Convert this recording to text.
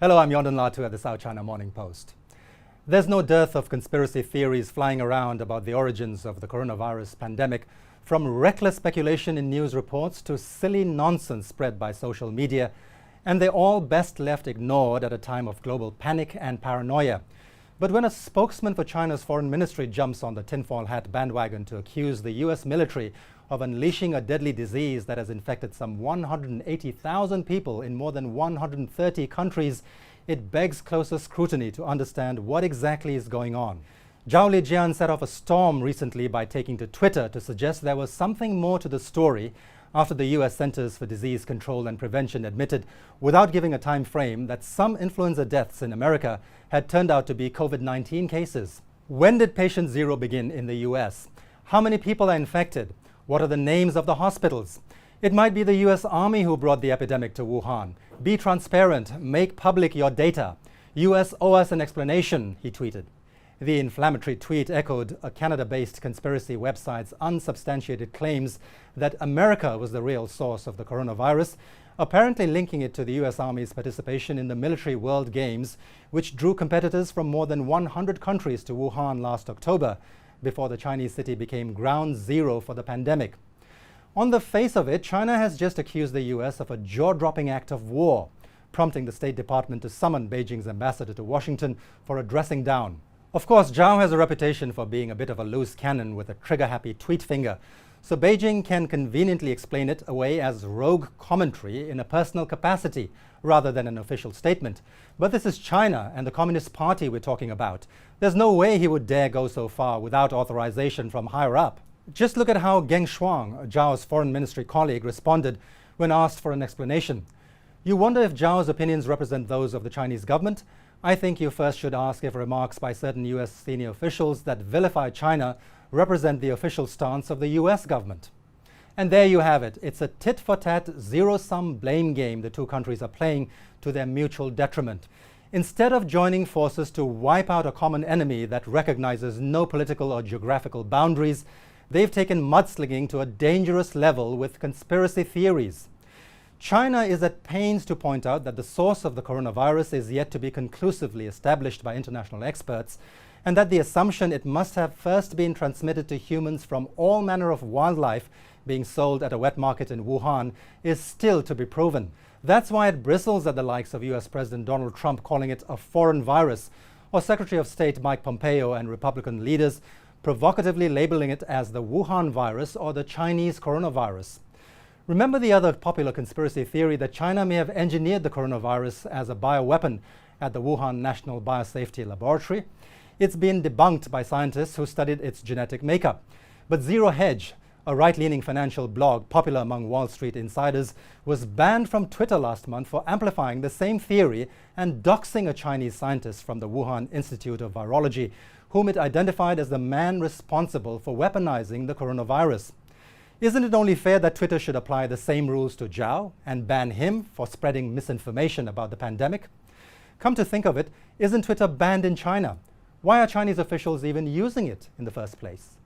Hello, I'm Yondan Latu at the South China Morning Post. There's no dearth of conspiracy theories flying around about the origins of the coronavirus pandemic, from reckless speculation in news reports to silly nonsense spread by social media, and they're all best left ignored at a time of global panic and paranoia. But when a spokesman for China's foreign ministry jumps on the tinfoil hat bandwagon to accuse the US military of unleashing a deadly disease that has infected some 180,000 people in more than 130 countries, it begs closer scrutiny to understand what exactly is going on. Zhao Lijian set off a storm recently by taking to Twitter to suggest there was something more to the story after the US Centers for Disease Control and Prevention admitted, without giving a time frame, that some influenza deaths in America had turned out to be COVID-19 cases. When did patient zero begin in the US? How many people are infected? What are the names of the hospitals? It might be the US Army who brought the epidemic to Wuhan. Be transparent, make public your data. US owe us an explanation, he tweeted. The inflammatory tweet echoed a Canada-based conspiracy website's unsubstantiated claims that America was the real source of the coronavirus, apparently linking it to the US Army's participation in the Military World Games, which drew competitors from more than 100 countries to Wuhan last October, before the Chinese city became ground zero for the pandemic. On the face of it, China has just accused the US of a jaw-dropping act of war, prompting the State Department to summon Beijing's ambassador to Washington for a dressing down. Of course, Zhao has a reputation for being a bit of a loose cannon with a trigger-happy tweet finger, so Beijing can conveniently explain it away as rogue commentary in a personal capacity rather than an official statement. But this is China and the Communist Party we're talking about. There's no way he would dare go so far without authorization from higher up. Just look at how Geng Shuang, Zhao's foreign ministry colleague, responded when asked for an explanation. You wonder if Zhao's opinions represent those of the Chinese government? I think you first should ask if remarks by certain US senior officials that vilify China represent the official stance of the US government. And there you have it. It's a tit-for-tat, zero-sum blame game the two countries are playing to their mutual detriment. Instead of joining forces to wipe out a common enemy that recognizes no political or geographical boundaries, they've taken mudslinging to a dangerous level with conspiracy theories. China is at pains to point out that the source of the coronavirus is yet to be conclusively established by international experts, and that the assumption it must have first been transmitted to humans from all manner of wildlife being sold at a wet market in Wuhan is still to be proven. That's why it bristles at the likes of US President Donald Trump calling it a foreign virus, or Secretary of State Mike Pompeo and Republican leaders provocatively labeling it as the Wuhan virus or the Chinese coronavirus. Remember the other popular conspiracy theory that China may have engineered the coronavirus as a bioweapon at the Wuhan National Biosafety Laboratory? It's been debunked by scientists who studied its genetic makeup. But Zero Hedge, a right-leaning financial blog popular among Wall Street insiders, was banned from Twitter last month for amplifying the same theory and doxing a Chinese scientist from the Wuhan Institute of Virology, whom it identified as the man responsible for weaponizing the coronavirus. Isn't it only fair that Twitter should apply the same rules to Zhao and ban him for spreading misinformation about the pandemic? Come to think of it, isn't Twitter banned in China? Why are Chinese officials even using it in the first place?